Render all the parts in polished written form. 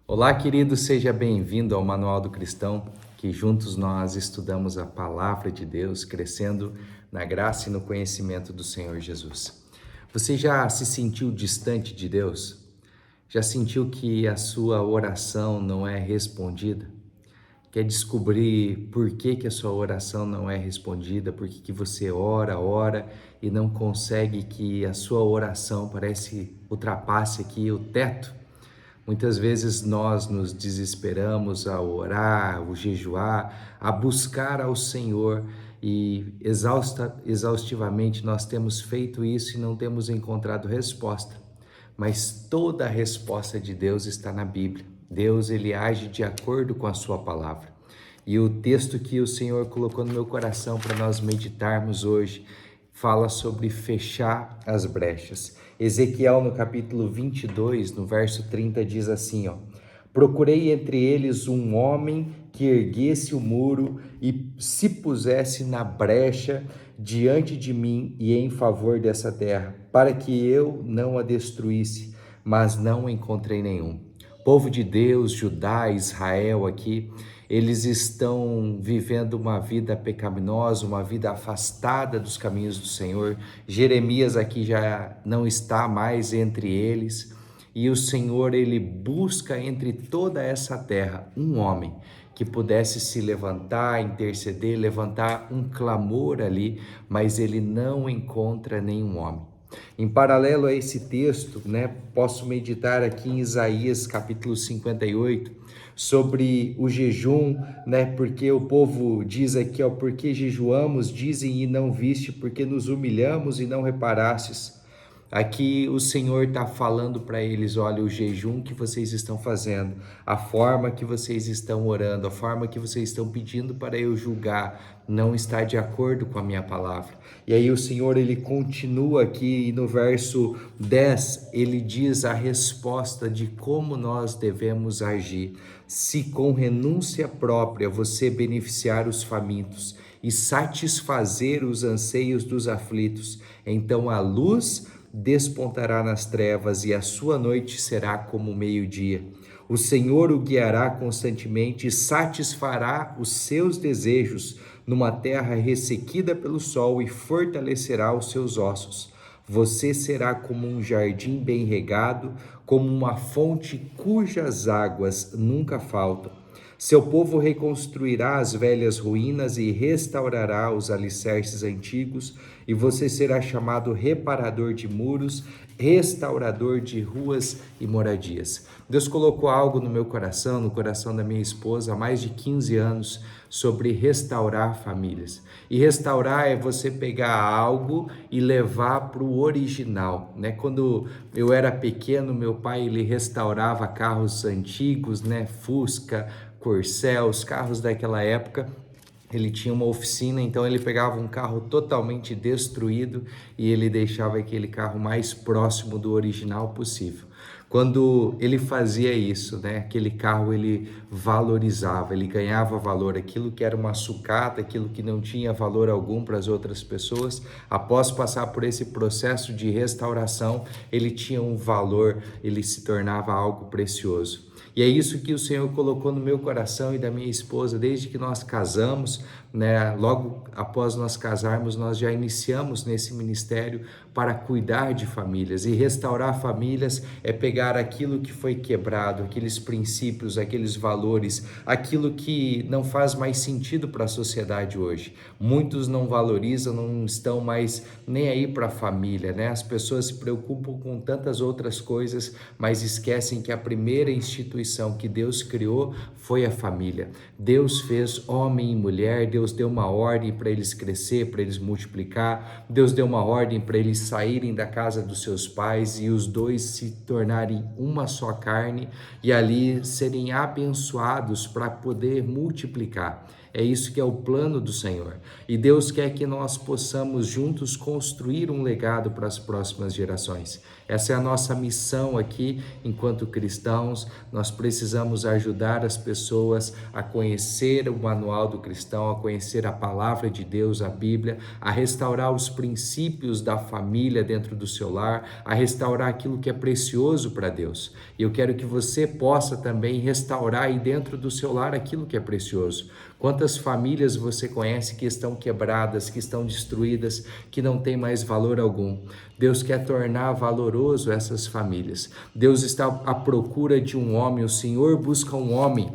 Olá, querido, seja bem-vindo ao Manual do Cristão, que juntos nós estudamos a palavra de Deus, crescendo na graça e no conhecimento do Senhor Jesus. Você já se sentiu distante de Deus? Já sentiu que a sua oração não é respondida? Quer descobrir por que a sua oração não é respondida? Por que você ora e não consegue que a sua oração ultrapasse aqui o teto? Muitas vezes nós nos desesperamos a orar, a jejuar, a buscar ao Senhor e exaustivamente nós temos feito isso e não temos encontrado resposta. Mas toda a resposta de Deus está na Bíblia. Deus, ele age de acordo com a sua palavra. E o texto que o Senhor colocou no meu coração para nós meditarmos hoje fala sobre fechar as brechas. Ezequiel, no capítulo 22, no verso 30, diz assim, ó: Procurei entre eles um homem que erguesse o muro e se pusesse na brecha diante de mim e em favor dessa terra, para que eu não a destruísse, mas não encontrei nenhum. Povo de Deus, Judá, Israel aqui, eles estão vivendo uma vida pecaminosa, uma vida afastada dos caminhos do Senhor. Jeremias aqui já não está mais entre eles. E o Senhor, ele busca entre toda essa terra um homem que pudesse se levantar, interceder, levantar um clamor ali, mas ele não encontra nenhum homem. Em paralelo a esse texto, posso meditar aqui em Isaías capítulo 58, sobre o jejum, porque o povo diz aqui, ó, porque jejuamos, dizem e não viste, porque nos humilhamos e não reparastes. Aqui o Senhor está falando para eles, olha, o jejum que vocês estão fazendo, a forma que vocês estão orando, a forma que vocês estão pedindo para eu julgar, não está de acordo com a minha palavra. E aí o Senhor, ele continua aqui e no verso 10, ele diz a resposta de como nós devemos agir. Se com renúncia própria você beneficiar os famintos e satisfazer os anseios dos aflitos, então a luz despontará nas trevas e a sua noite será como o meio-dia. O Senhor o guiará constantemente e satisfará os seus desejos numa terra ressequida pelo sol e fortalecerá os seus ossos. Você será como um jardim bem regado, como uma fonte cujas águas nunca faltam. Seu povo reconstruirá as velhas ruínas e restaurará os alicerces antigos, e você será chamado reparador de muros, restaurador de ruas e moradias. Deus colocou algo no meu coração, no coração da minha esposa, há mais de 15 anos, sobre restaurar famílias. E restaurar é você pegar algo e levar para o original, Quando eu era pequeno, meu pai, ele restaurava carros antigos, Fusca, Corcel, os carros daquela época. Ele tinha uma oficina, então ele pegava um carro totalmente destruído e ele deixava aquele carro mais próximo do original possível. Quando ele fazia isso, aquele carro ele valorizava, ele ganhava valor. Aquilo que era uma sucata, aquilo que não tinha valor algum para as outras pessoas, após passar por esse processo de restauração, ele tinha um valor, ele se tornava algo precioso. E é isso que o Senhor colocou no meu coração e da minha esposa desde que nós casamos, Logo após nós casarmos, nós já iniciamos nesse ministério para cuidar de famílias. E restaurar famílias é pegar aquilo que foi quebrado, aqueles princípios, aqueles valores, aquilo que não faz mais sentido para a sociedade hoje. Muitos não valorizam, não estão mais nem aí para a família, As pessoas se preocupam com tantas outras coisas, mas esquecem que a primeira instituição que Deus criou foi a família. Deus fez homem e mulher, Deus deu uma ordem para eles crescer, para eles multiplicar, Deus deu uma ordem para eles saírem da casa dos seus pais e os dois se tornarem uma só carne e ali serem abençoados para poder multiplicar. É isso que é o plano do Senhor. E Deus quer que nós possamos juntos construir um legado para as próximas gerações. Essa é a nossa missão aqui, enquanto cristãos. Nós precisamos ajudar as pessoas a conhecer o manual do cristão, a conhecer a palavra de Deus, a Bíblia, a restaurar os princípios da família dentro do seu lar, a restaurar aquilo que é precioso para Deus. E eu quero que você possa também restaurar aí dentro do seu lar aquilo que é precioso. Quantas famílias você conhece que estão quebradas, que estão destruídas, que não têm mais valor algum? Deus quer tornar valoroso essas famílias. Deus está à procura de um homem, o Senhor busca um homem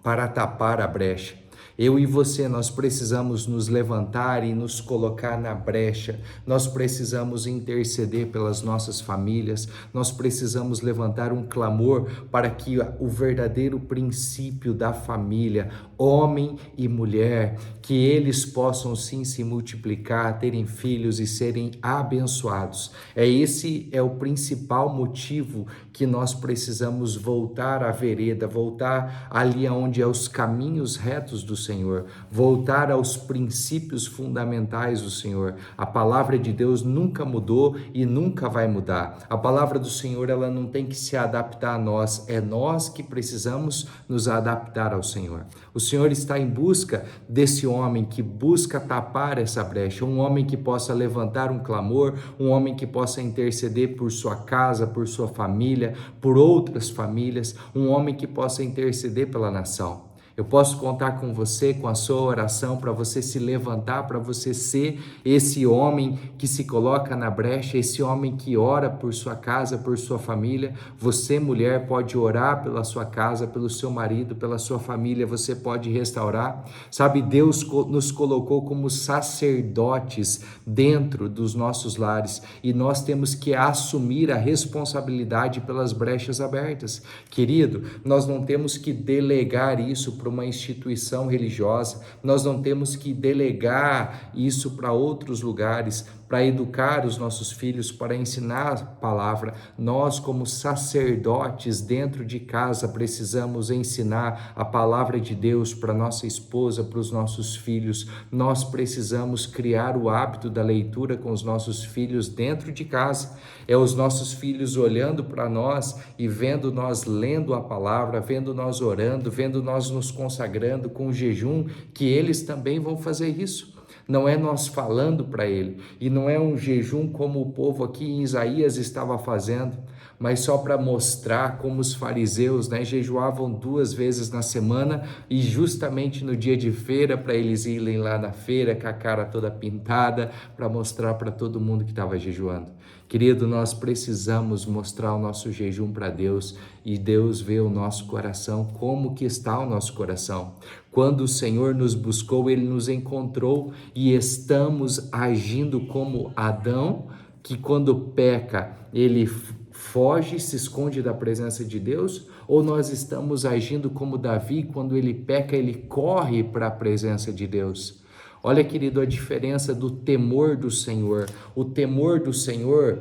para tapar a brecha. Eu e você, nós precisamos nos levantar e nos colocar na brecha, nós precisamos interceder pelas nossas famílias, nós precisamos levantar um clamor para que o verdadeiro princípio da família, homem e mulher, que eles possam sim se multiplicar, terem filhos e serem abençoados. Esse é o principal motivo que nós precisamos voltar à vereda, voltar ali onde é os caminhos retos do Senhor, voltar aos princípios fundamentais do Senhor. A palavra de Deus nunca mudou e nunca vai mudar. A palavra do Senhor, ela não tem que se adaptar a nós, é nós que precisamos nos adaptar ao Senhor. O Senhor está em busca desse homem que busca tapar essa brecha, um homem que possa levantar um clamor, um homem que possa interceder por sua casa, por sua família, por outras famílias, um homem que possa interceder pela nação. Eu posso contar com você, com a sua oração, para você se levantar, para você ser esse homem que se coloca na brecha, esse homem que ora por sua casa, por sua família. Você, mulher, pode orar pela sua casa, pelo seu marido, pela sua família, você pode restaurar. Sabe, Deus nos colocou como sacerdotes dentro dos nossos lares e nós temos que assumir a responsabilidade pelas brechas abertas. Querido, nós não temos que delegar isso para uma instituição religiosa, nós não temos que delegar isso para outros lugares, para educar os nossos filhos, para ensinar a palavra. Nós, como sacerdotes dentro de casa, precisamos ensinar a palavra de Deus para nossa esposa, para os nossos filhos. Nós precisamos criar o hábito da leitura com os nossos filhos dentro de casa. É os nossos filhos olhando para nós e vendo nós lendo a palavra, vendo nós orando, vendo nós nos consagrando com jejum, que eles também vão fazer isso. Não é nós falando para ele, e não é um jejum como o povo aqui em Isaías estava fazendo, mas só para mostrar como os fariseus, jejuavam 2 vezes na semana e justamente no dia de feira, para eles irem lá na feira com a cara toda pintada, para mostrar para todo mundo que estava jejuando. Querido, nós precisamos mostrar o nosso jejum para Deus e Deus vê o nosso coração, como que está o nosso coração. Quando o Senhor nos buscou, Ele nos encontrou e estamos agindo como Adão, que quando peca, ele foge, se esconde da presença de Deus, ou nós estamos agindo como Davi, quando ele peca, ele corre para a presença de Deus? Olha, querido, a diferença do temor do Senhor. O temor do Senhor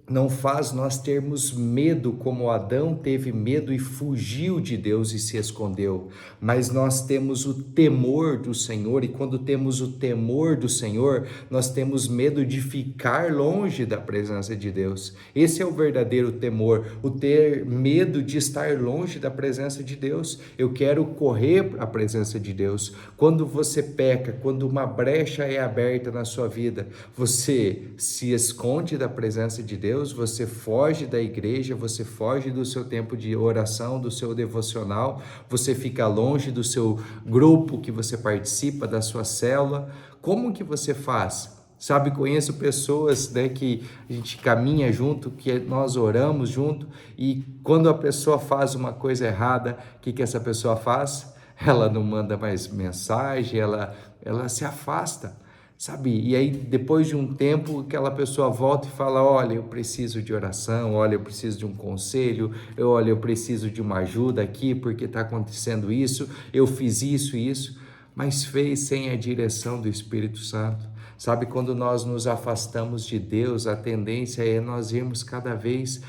não faz nós termos medo como Adão teve medo e fugiu de Deus e se escondeu, mas nós temos o temor do Senhor, e quando temos o temor do Senhor, nós temos medo de ficar longe da presença de Deus. Esse é o verdadeiro temor, o ter medo de estar longe da presença de Deus. Eu quero correr para a presença de Deus. Quando você peca, quando uma brecha é aberta na sua vida, você se esconde da presença de Deus, você foge da igreja, você foge do seu tempo de oração, do seu devocional, você fica longe do seu grupo que você participa, da sua célula. Como que você faz? Sabe, conheço pessoas que a gente caminha junto, que nós oramos junto, e quando a pessoa faz uma coisa errada, o que essa pessoa faz? Ela não manda mais mensagem, ela se afasta. Sabe, e aí depois de um tempo aquela pessoa volta e fala, olha, eu preciso de oração, olha, eu preciso de um conselho, olha, eu preciso de uma ajuda aqui porque está acontecendo isso, eu fiz isso e isso, mas fez sem a direção do Espírito Santo. Sabe, quando nós nos afastamos de Deus, a tendência é nós irmos cada vez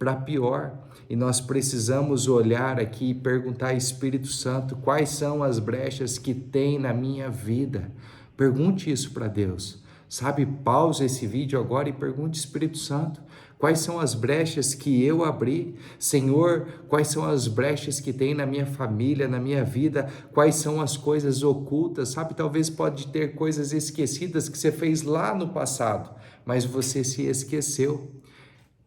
para pior. E nós precisamos olhar aqui e perguntar, Espírito Santo, quais são as brechas que tem na minha vida? Pergunte isso para Deus. Sabe, pause esse vídeo agora e pergunte, Espírito Santo, quais são as brechas que eu abri? Senhor, quais são as brechas que tem na minha família, na minha vida? Quais são as coisas ocultas? Sabe, talvez pode ter coisas esquecidas que você fez lá no passado, mas você se esqueceu.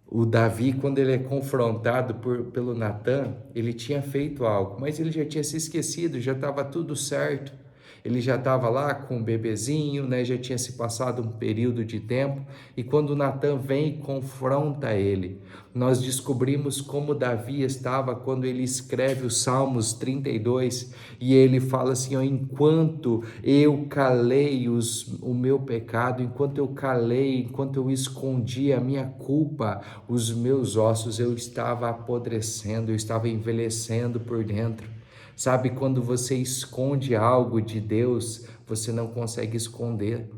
O Davi, quando ele é confrontado pelo Natan, ele tinha feito algo, mas ele já tinha se esquecido, já estava tudo certo. Ele já estava lá com o bebezinho, né? Já tinha se passado um período de tempo, e quando Natan vem e confronta ele, nós descobrimos como Davi estava quando ele escreve os Salmos 32, e ele fala assim, ó, enquanto eu calei o meu pecado, enquanto eu calei, enquanto eu escondi a minha culpa, os meus ossos, eu estava apodrecendo, eu estava envelhecendo por dentro. Sabe, quando você esconde algo de Deus, você não consegue esconder.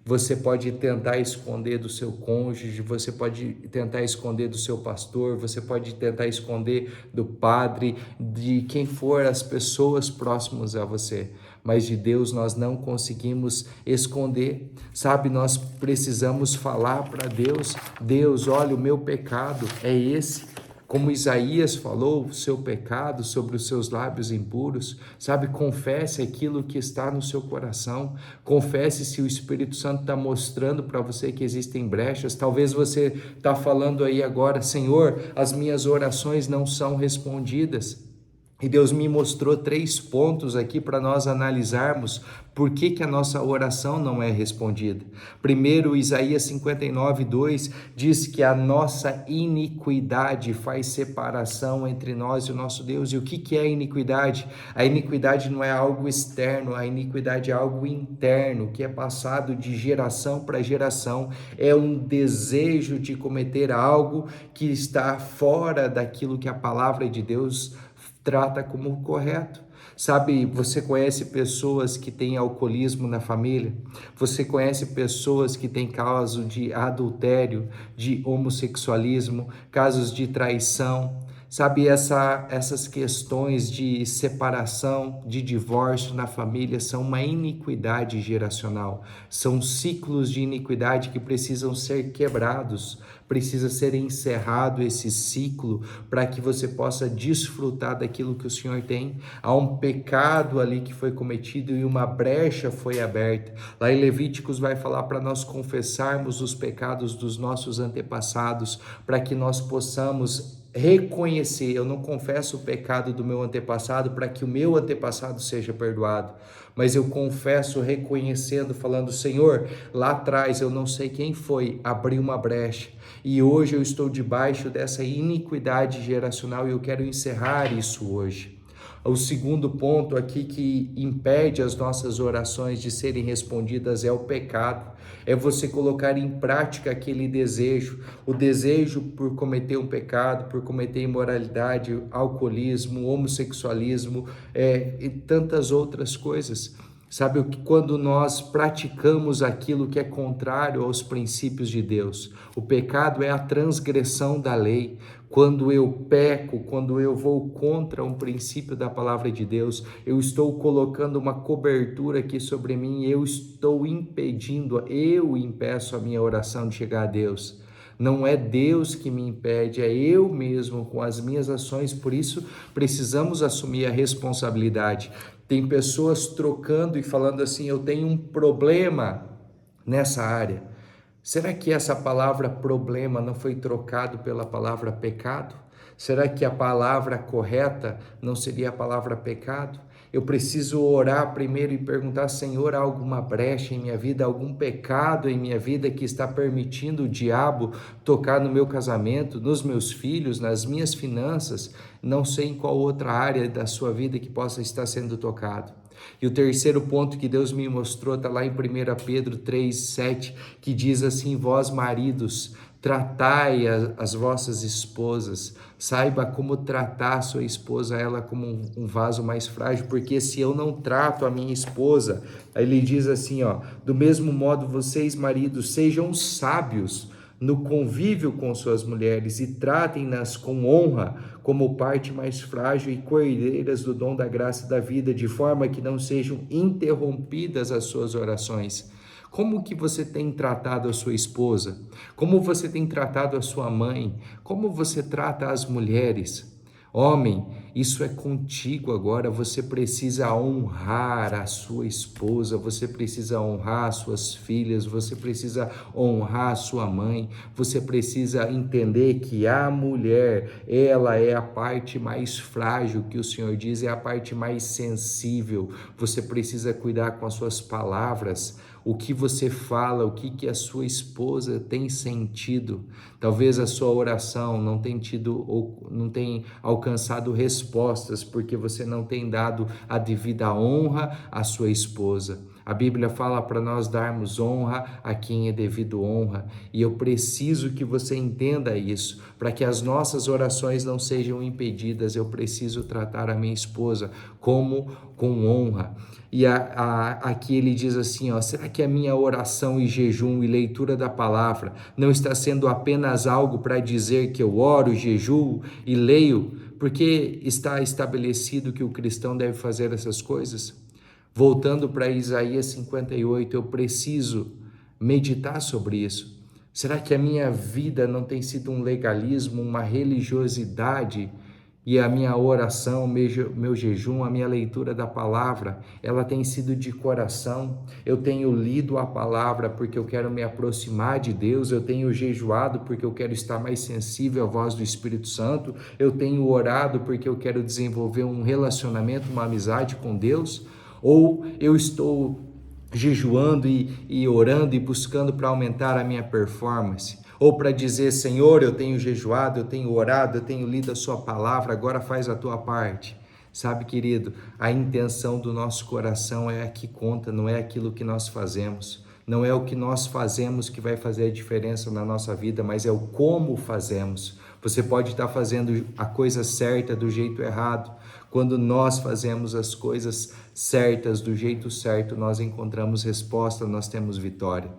Você pode tentar esconder do seu cônjuge, você pode tentar esconder do seu pastor, você pode tentar esconder do padre, de quem for as pessoas próximas a você. Mas de Deus nós não conseguimos esconder. Sabe, nós precisamos falar para Deus, Deus, olha, o meu pecado é esse. Como Isaías falou, o seu pecado sobre os seus lábios impuros, sabe, confesse aquilo que está no seu coração, confesse se o Espírito Santo está mostrando para você que existem brechas. Talvez você está falando aí agora, Senhor, as minhas orações não são respondidas. E Deus me mostrou 3 pontos aqui para nós analisarmos por que a nossa oração não é respondida. Primeiro, Isaías 59:2 diz que a nossa iniquidade faz separação entre nós e o nosso Deus. E o que é a iniquidade? A iniquidade não é algo externo, a iniquidade é algo interno, que é passado de geração para geração. É um desejo de cometer algo que está fora daquilo que a palavra de Deus trata como correto. Sabe, você conhece pessoas que têm alcoolismo na família? Você conhece pessoas que têm casos de adultério, de homossexualismo, casos de traição? Sabe, essas questões de separação, de divórcio na família são uma iniquidade geracional. São ciclos de iniquidade que precisam ser quebrados. Precisa ser encerrado esse ciclo para que você possa desfrutar daquilo que o Senhor tem. Há um pecado ali que foi cometido e uma brecha foi aberta. Lá em Levíticos vai falar para nós confessarmos os pecados dos nossos antepassados, para que nós possamos reconhecer, eu não confesso o pecado do meu antepassado para que o meu antepassado seja perdoado, mas eu confesso reconhecendo, falando, Senhor, lá atrás eu não sei quem foi, abriu uma brecha e hoje eu estou debaixo dessa iniquidade geracional e eu quero encerrar isso hoje. O segundo ponto aqui que impede as nossas orações de serem respondidas é o pecado. É você colocar em prática aquele desejo, o desejo por cometer um pecado, por cometer imoralidade, alcoolismo, homossexualismo, e tantas outras coisas. Sabe, quando nós praticamos aquilo que é contrário aos princípios de Deus, o pecado é a transgressão da lei. Quando eu peco, quando eu vou contra um princípio da palavra de Deus, eu estou colocando uma cobertura aqui sobre mim, eu estou impedindo, eu impeço a minha oração de chegar a Deus. Não é Deus que me impede, é eu mesmo com as minhas ações, por isso precisamos assumir a responsabilidade. Tem pessoas trocando e falando assim, eu tenho um problema nessa área. Será que essa palavra problema não foi trocado pela palavra pecado? Será que a palavra correta não seria a palavra pecado? Eu preciso orar primeiro e perguntar, Senhor, há alguma brecha em minha vida, algum pecado em minha vida que está permitindo o diabo tocar no meu casamento, nos meus filhos, nas minhas finanças? Não sei em qual outra área da sua vida que possa estar sendo tocado. E o terceiro ponto que Deus me mostrou está lá em 1 Pedro 3:7, que diz assim, vós maridos, tratai as vossas esposas, saiba como tratar a sua esposa, ela como um vaso mais frágil, porque se eu não trato a minha esposa, aí ele diz assim, ó, do mesmo modo vocês maridos sejam sábios no convívio com suas mulheres e tratem-nas com honra, como parte mais frágil e coerdeiras do dom da graça e da vida, de forma que não sejam interrompidas as suas orações. Como que você tem tratado a sua esposa? Como você tem tratado a sua mãe? Como você trata as mulheres? Homem, isso é contigo agora. Você precisa honrar a sua esposa, você precisa honrar as suas filhas, você precisa honrar a sua mãe, você precisa entender que a mulher, ela é a parte mais frágil, que o Senhor diz, é a parte mais sensível. Você precisa cuidar com as suas palavras, o que você fala, o que a sua esposa tem sentido. Talvez a sua oração não tenha tido ou não tenha alcançado respostas porque você não tem dado a devida honra à sua esposa. A Bíblia fala para nós darmos honra a quem é devido honra, e eu preciso que você entenda isso, para que as nossas orações não sejam impedidas. Eu preciso tratar a minha esposa com honra. E aqui ele diz assim, será que a minha oração e jejum e leitura da palavra não está sendo apenas algo para dizer que eu oro, jejuo e leio, porque está estabelecido que o cristão deve fazer essas coisas? Voltando para Isaías 58, eu preciso meditar sobre isso. Será que a minha vida não tem sido um legalismo, uma religiosidade? E a minha oração, meu jejum, a minha leitura da palavra, ela tem sido de coração. Eu tenho lido a palavra porque eu quero me aproximar de Deus, eu tenho jejuado porque eu quero estar mais sensível à voz do Espírito Santo, eu tenho orado porque eu quero desenvolver um relacionamento, uma amizade com Deus, ou eu estou jejuando e orando e buscando para aumentar a minha performance, ou para dizer, Senhor, eu tenho jejuado, eu tenho orado, eu tenho lido a sua palavra, agora faz a tua parte. Sabe, querido, a intenção do nosso coração é a que conta, não é aquilo que nós fazemos. Não é o que nós fazemos que vai fazer a diferença na nossa vida, mas é o como fazemos. Você pode estar fazendo a coisa certa do jeito errado. Quando nós fazemos as coisas certas do jeito certo, nós encontramos resposta, nós temos vitória.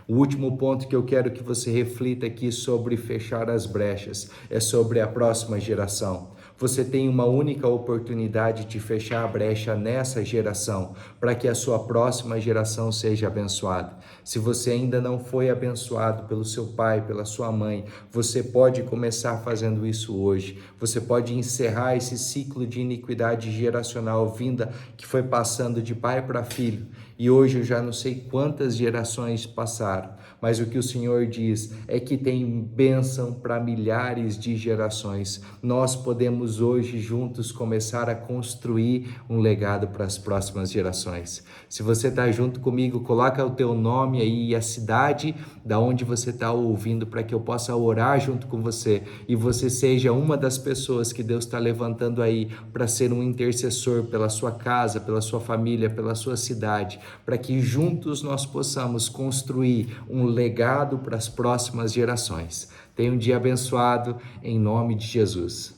O último ponto que eu quero que você reflita aqui sobre fechar as brechas é sobre a próxima geração. Você tem uma única oportunidade de fechar a brecha nessa geração, para que a sua próxima geração seja abençoada. Se você ainda não foi abençoado pelo seu pai, pela sua mãe, você pode começar fazendo isso hoje. Você pode encerrar esse ciclo de iniquidade geracional vinda que foi passando de pai para filho. E hoje eu já não sei quantas gerações passaram, mas o que o Senhor diz é que tem bênção para milhares de gerações. Nós podemos hoje juntos começar a construir um legado para as próximas gerações. Se você está junto comigo, coloca o teu nome aí e a cidade da onde você está ouvindo, para que eu possa orar junto com você e você seja uma das pessoas que Deus está levantando aí para ser um intercessor pela sua casa, pela sua família, pela sua cidade, para que juntos nós possamos construir um legado para as próximas gerações. Tenha um dia abençoado, em nome de Jesus.